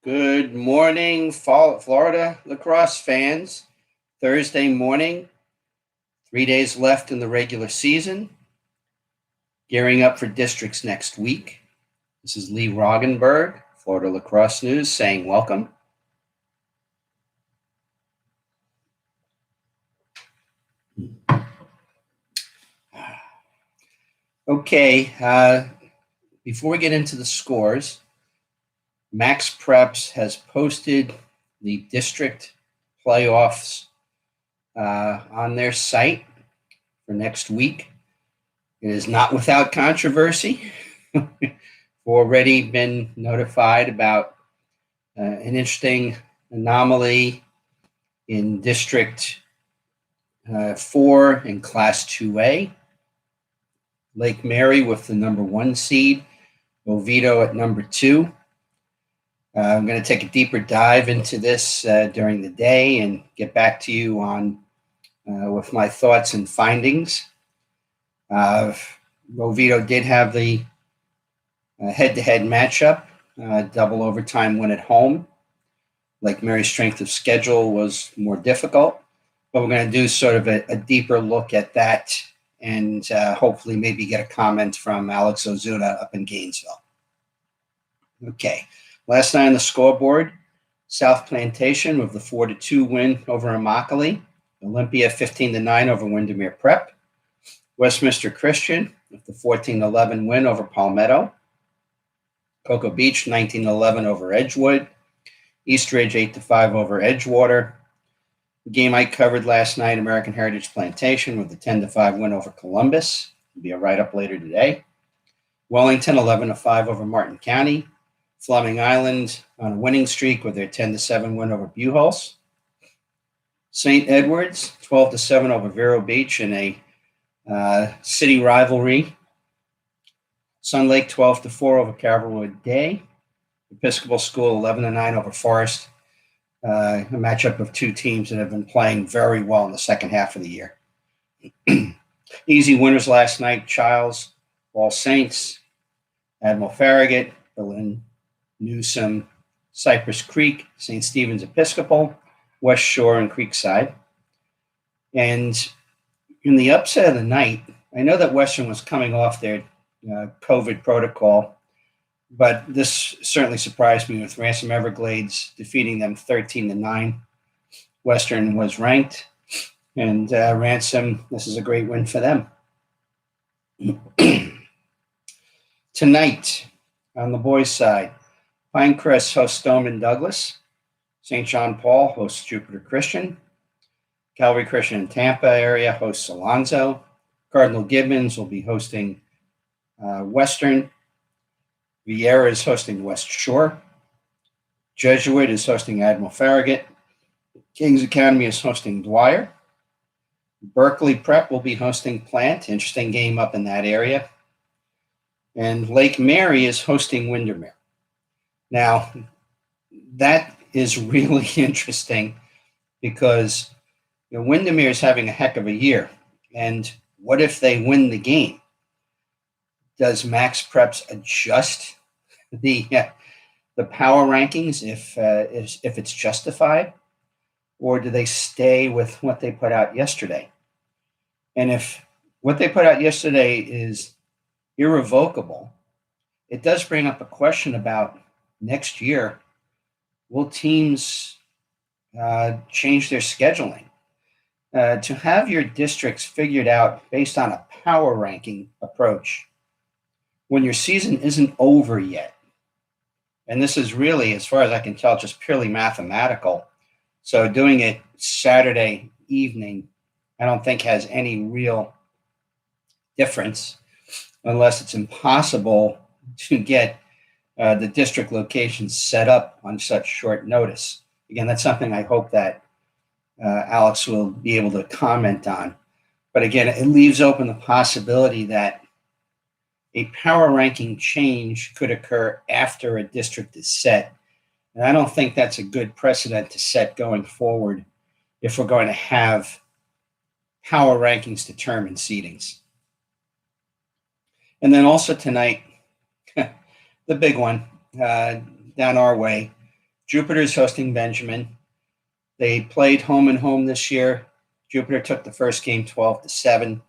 Good morning, Florida lacrosse fans. Thursday morning, 3 days left in the regular season. Gearing up for districts next week. This is Lee Roggenberg, Florida Lacrosse News, saying welcome. Okay, before we get into the scores, Max Preps has posted the district playoffs on their site for next week. It is not without controversy. We've already been notified about an interesting anomaly in District 4 in Class 2A. Lake Mary with the number 1 seed, Oviedo at number 2. I'm going to take a deeper dive into this during the day and get back to you on with my thoughts and findings. Oviedo did have the head-to-head matchup, double overtime win at home. Lake Mary's strength of schedule was more difficult, but we're going to do sort of a deeper look at that and hopefully maybe get a comment from Alex Ozuna up in Gainesville. Okay, last night on the scoreboard, South Plantation with the 4-2 win over Immokalee. Olympia 15-9 over Windermere Prep. Westminster Christian with the 14-11 win over Palmetto. Cocoa Beach 19-11 over Edgewood. Eastridge 8-5 over Edgewater. The game I covered last night, American Heritage Plantation with the 10-5 win over Columbus. It'll be a write-up later today. Wellington 11-5 over Martin County. Fleming Island on a winning streak with their 10-7 win over Buchholz. St. Edwards 12-7 over Vero Beach in a city rivalry. Sun Lake 12-4 over Calverwood Day. Episcopal School 11-9 over Forest. A matchup of two teams that have been playing very well in the second half of the year. Easy winners last night: Childs, All Saints, Admiral Farragut, Berlin, Newsom, Cypress Creek, St. Stephen's Episcopal, West Shore, and Creekside. And in the upset of the night, I know that Western was coming off their COVID protocol, but this certainly surprised me with Ransom Everglades defeating them 13-9. Western was ranked, and Ransom, this is a great win for them. Tonight, on the boys' side, Pinecrest hosts Stoneman Douglas. St. John Paul hosts Jupiter Christian. Calvary Christian in Tampa area hosts Alonzo. Cardinal Gibbons will be hosting Western. Vieira is hosting West Shore. Jesuit is hosting Admiral Farragut. Kings Academy is hosting Dwyer. Berkeley Prep will be hosting Plant. Interesting game up in that area. And Lake Mary is hosting Windermere. Now, that is really interesting because Windermere is having a heck of a year. And what if they win the game? Does Max Preps adjust the power rankings if it's justified, or do they stay with what they put out yesterday? And if what they put out yesterday is irrevocable, it does bring up a question about next year. Will teams change their scheduling? To have your districts figured out based on a power ranking approach when your season isn't over yet. And this is really, as far as I can tell, just purely mathematical. So doing it Saturday evening, I don't think has any real difference unless it's impossible to get the district locations set up on such short notice. Again, that's something I hope that Alex will be able to comment on. But again, it leaves open the possibility that a power ranking change could occur after a district is set. And I don't think that's a good precedent to set going forward if we're going to have power rankings determine seedings. And then also tonight, the big one down our way, Jupiter's hosting Benjamin. They played home and home this year. Jupiter took the first game 12-7.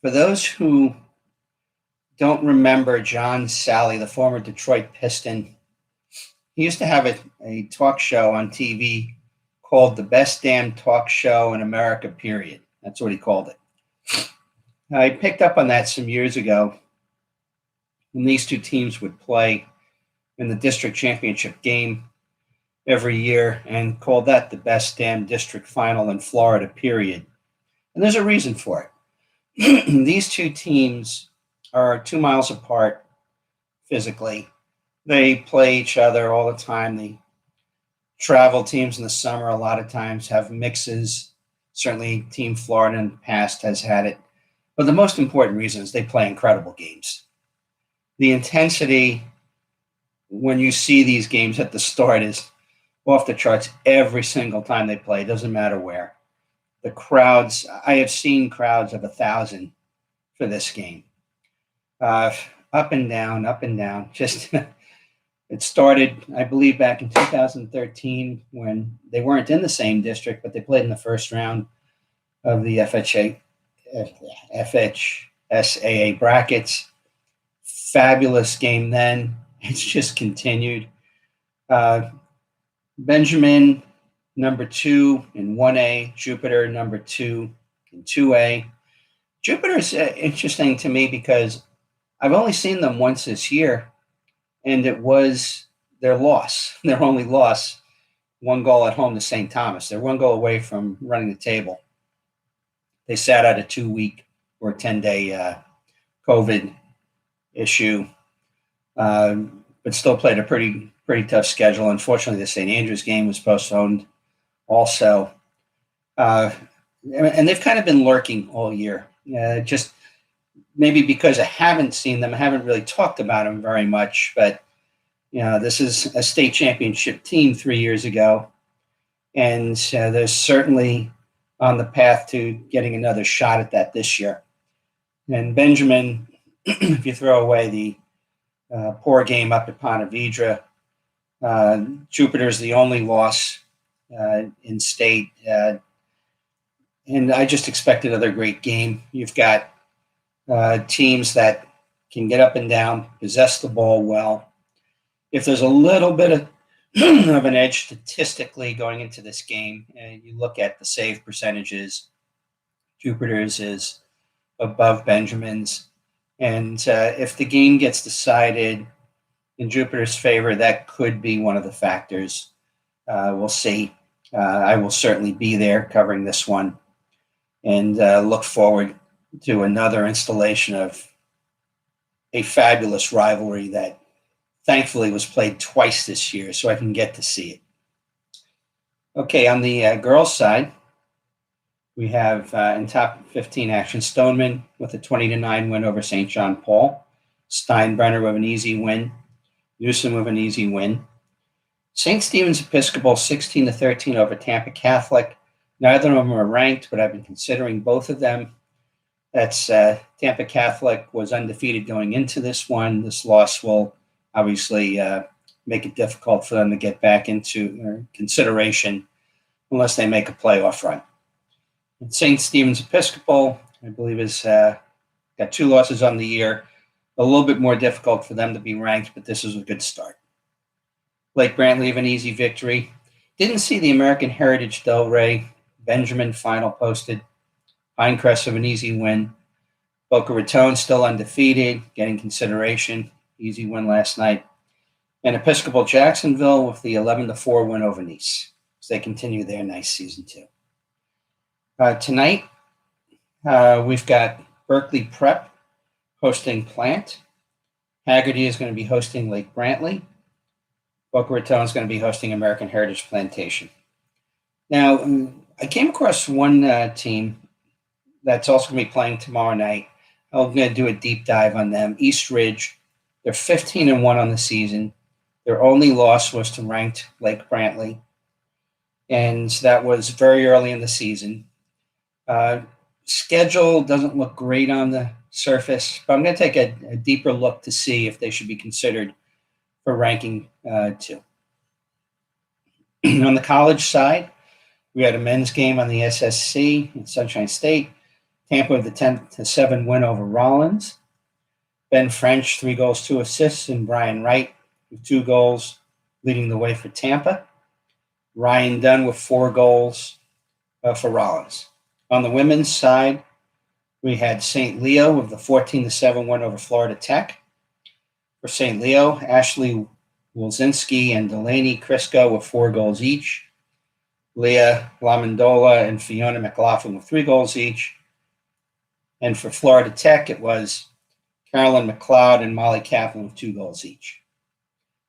For those who don't remember John Sally, the former Detroit Piston, he used to have a talk show on TV called The Best Damn Talk Show in America, period. That's what he called it. I picked up on that some years ago when these two teams would play in the district championship game every year and called that the best damn district final in Florida, period. And there's a reason for it. These two teams are 2 miles apart physically. They play each other all the time. The travel teams in the summer a lot of times have mixes. Certainly Team Florida in the past has had it. But the most important reason is they play incredible games. The intensity when you see these games at the start is off the charts every single time they play. It doesn't matter where. The crowds, I have seen crowds of 1,000 for this game. Up and down. Just it started, I believe, back in 2013 when they weren't in the same district, but they played in the first round of the FHSAA brackets. Fabulous game then. It's just continued. Benjamin, number 2 in 1A. Jupiter, number 2 in 2A. Jupiter is interesting to me because I've only seen them once this year, and it was their loss, their only loss, 1 goal at home to St. Thomas. They're 1 goal away from running the table. They sat out a 2-week or 10-day COVID issue, but still played a pretty tough schedule. Unfortunately, the St. Andrews game was postponed also. And they've kind of been lurking all year. Just maybe because I haven't seen them, I haven't really talked about them very much, but this is a state championship team 3 years ago, and they're certainly on the path to getting another shot at that this year. And Benjamin, if you throw away the poor game up at Ponte Vedra, Jupiter's the only loss in state, and I just expect another great game. You've got teams that can get up and down, possess the ball well. If there's a little bit of an edge statistically going into this game, and you look at the save percentages, Jupiter's is above Benjamin's. And if the game gets decided in Jupiter's favor, that could be one of the factors. We'll see. I will certainly be there covering this one, and look forward to another installation of a fabulous rivalry that thankfully was played twice this year, so I can get to see it. Okay, on the girls' side, we have in top 15 action, Stoneman with a 20-9 win over St. John Paul. Steinbrenner with an easy win. Newsom with an easy win. St. Stephen's Episcopal 16-13 over Tampa Catholic. Neither of them are ranked, but I've been considering both of them. That's Tampa Catholic was undefeated going into this one. This loss will obviously make it difficult for them to get back into consideration unless they make a playoff run. And St. Stephen's Episcopal, I believe, has got 2 losses on the year. A little bit more difficult for them to be ranked, but this is a good start. Lake Brantley have an easy victory. Didn't see the American Heritage Delray Benjamin final posted. Pinecrest have an easy win. Boca Raton still undefeated, getting consideration. Easy win last night. And Episcopal Jacksonville with the 11-4 win over Nice. So they continue their nice season too. Tonight, we've got Berkeley Prep hosting Plant. Haggerty is going to be hosting Lake Brantley. Boca Raton is going to be hosting American Heritage Plantation. Now, I came across one team that's also going to be playing tomorrow night. I'm going to do a deep dive on them. East Ridge, they're 15-1 on the season. Their only loss was to ranked Lake Brantley, and that was very early in the season. Schedule doesn't look great on the surface, but I'm going to take a deeper look to see if they should be considered for ranking 2. On the college side, we had a men's game on the SSC in Sunshine State. Tampa with the 10-7 win over Rollins. Ben French, 3 goals, 2 assists, and Brian Wright with 2 goals, leading the way for Tampa. Ryan Dunn with 4 goals for Rollins. On the women's side, we had St. Leo with the 14-7 win over Florida Tech. For St. Leo, Ashley Wilczynski and Delaney Crisco with 4 goals each. Leah Lamondola and Fiona McLaughlin with 3 goals each. And for Florida Tech, it was Carolyn McLeod and Molly Kaplan with 2 goals each.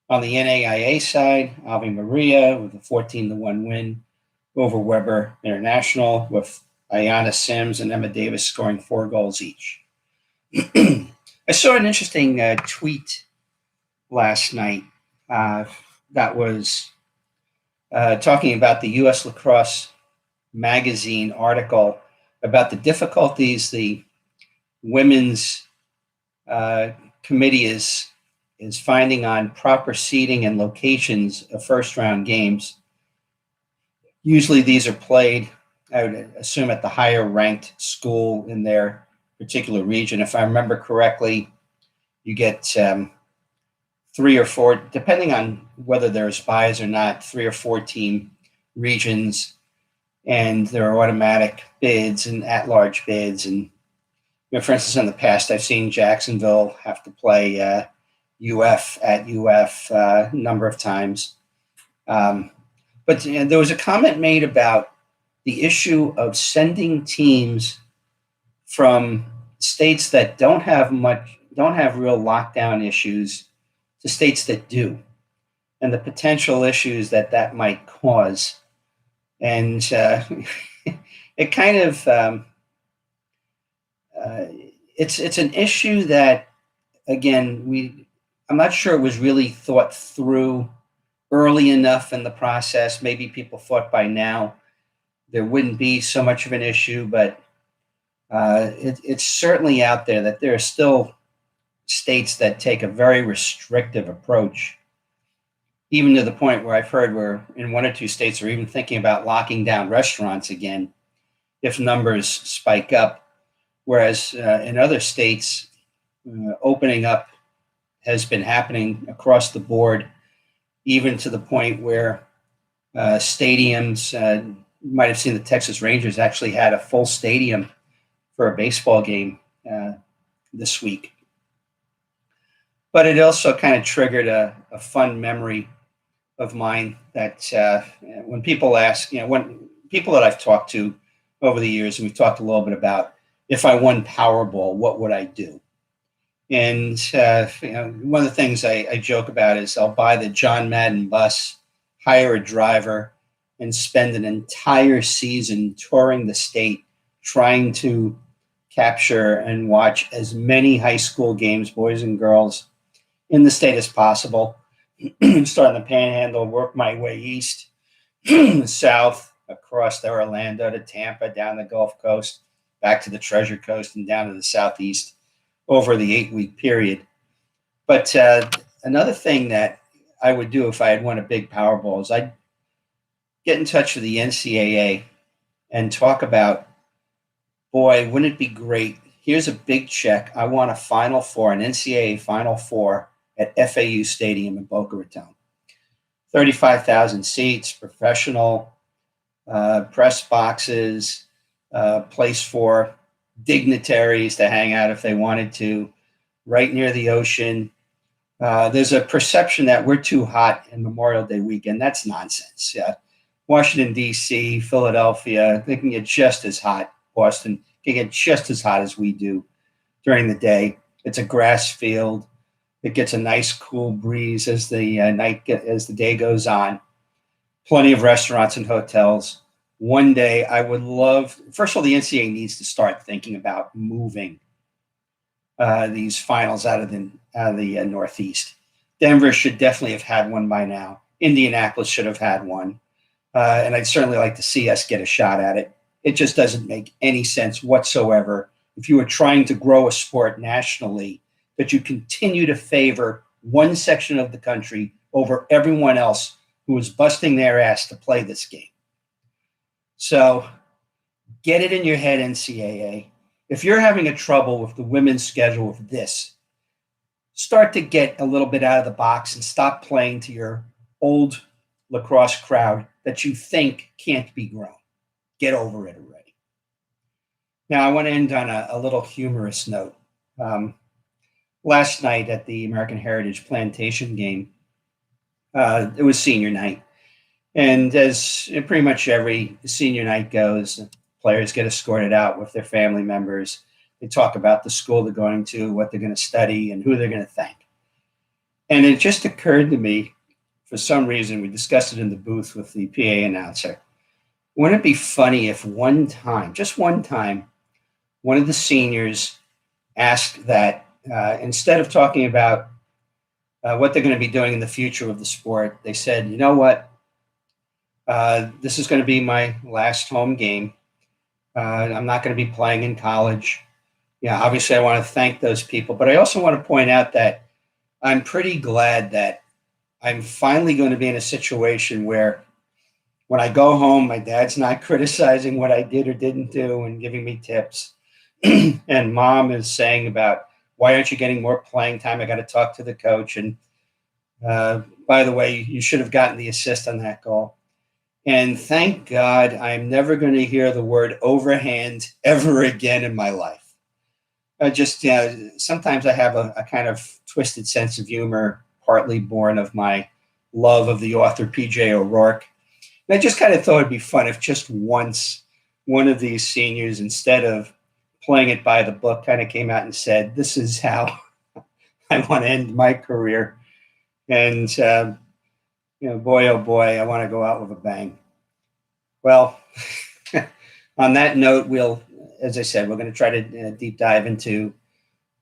On the NAIA side, Ave Maria with a 14-1 win over Weber International, with Ayana Sims and Emma Davis scoring 4 goals each. I saw an interesting tweet last night that was talking about the U.S. Lacrosse Magazine article about the difficulties the women's committee is finding on proper seating and locations of first-round games. Usually these are played, I would assume, at the higher-ranked school in their particular region. If I remember correctly, you get 3 or 4, depending on whether there's buys or not, 3 or 4 team regions, and there are automatic bids and at-large bids. And for instance, in the past, I've seen Jacksonville have to play UF at UF a number of times. But there was a comment made about the issue of sending teams from states that don't have real lockdown issues to states that do, and the potential issues that might cause. And it kind of it's an issue that, again, I'm not sure it was really thought through early enough in the process. Maybe people thought by now there wouldn't be so much of an issue, but it's certainly out there that there are still states that take a very restrictive approach, even to the point where I've heard where in 1 or 2 states are even thinking about locking down restaurants again if numbers spike up. Whereas in other states, opening up has been happening across the board, even to the point where stadiums, you might have seen the Texas Rangers actually had a full stadium for a baseball game this week. But it also kind of triggered a fun memory of mine that when people ask, when people that I've talked to over the years, and we've talked a little bit about, if I won Powerball, what would I do? And one of the things I joke about is I'll buy the John Madden bus, hire a driver, and spend an entire season touring the state, trying to capture and watch as many high school games, boys and girls, in the state as possible. Start in the Panhandle, work my way east, south, across to Orlando, to Tampa, down the Gulf Coast, back to the Treasure Coast, and down to the Southeast over the 8-week period. But another thing that I would do if I had won a big Powerball is I'd get in touch with the NCAA and talk about, boy, wouldn't it be great? Here's a big check. I want a Final Four, an NCAA Final Four at FAU Stadium in Boca Raton. 35,000 seats, professional press boxes, place for dignitaries to hang out if they wanted to, right near the ocean. There's a perception that we're too hot in Memorial Day weekend. That's nonsense. Washington, D.C., Philadelphia, they can get just as hot. Boston can get just as hot as we do during the day. It's a grass field. It gets a nice cool breeze as the day goes on. Plenty of restaurants and hotels. One day I would love, first of all, the NCAA needs to start thinking about moving these finals out of the Northeast. Denver should definitely have had one by now. Indianapolis should have had one. And I'd certainly like to see us get a shot at it. It just doesn't make any sense whatsoever if you are trying to grow a sport nationally that you continue to favor one section of the country over everyone else who was busting their ass to play this game. So get it in your head, NCAA. If you're having a trouble with the women's schedule of this, start to get a little bit out of the box and stop playing to your old lacrosse crowd that you think can't be grown. Get over it already. Now, I want to end on a little humorous note. Last night at the American Heritage Plantation game, it was senior night. And as pretty much every senior night goes, players get escorted out with their family members. They talk about the school they're going to, what they're going to study, and who they're going to thank. And it just occurred to me, for some reason, we discussed it in the booth with the PA announcer. Wouldn't it be funny if one time, just one time, one of the seniors asked that instead of talking about what they're going to be doing in the future of the sport, they said, you know what? This is going to be my last home game. I'm not going to be playing in college. Yeah, obviously I want to thank those people, but I also want to point out that I'm pretty glad that I'm finally going to be in a situation where when I go home, my dad's not criticizing what I did or didn't do and giving me tips. And mom is saying about, why aren't you getting more playing time? I got to talk to the coach. And by the way, you should have gotten the assist on that goal. And thank God I'm never going to hear the word overhand ever again in my life. Sometimes I have a kind of twisted sense of humor, partly born of my love of the author P.J. O'Rourke. And I just kind of thought it'd be fun if just once one of these seniors, instead of playing it by the book, kind of came out and said, this is how I want to end my career. And, boy, oh boy, I want to go out with a bang. Well, on that note, as I said, we're going to try to deep dive into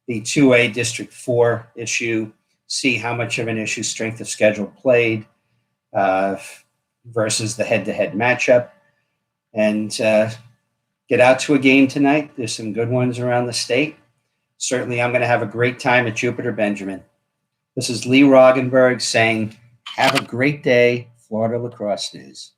the 2A District 4 issue, see how much of an issue strength of schedule played versus the head-to-head matchup, and get out to a game tonight. There's some good ones around the state. Certainly, I'm going to have a great time at Jupiter Benjamin. This is Lee Roggenberg saying, have a great day, Florida Lacrosse News.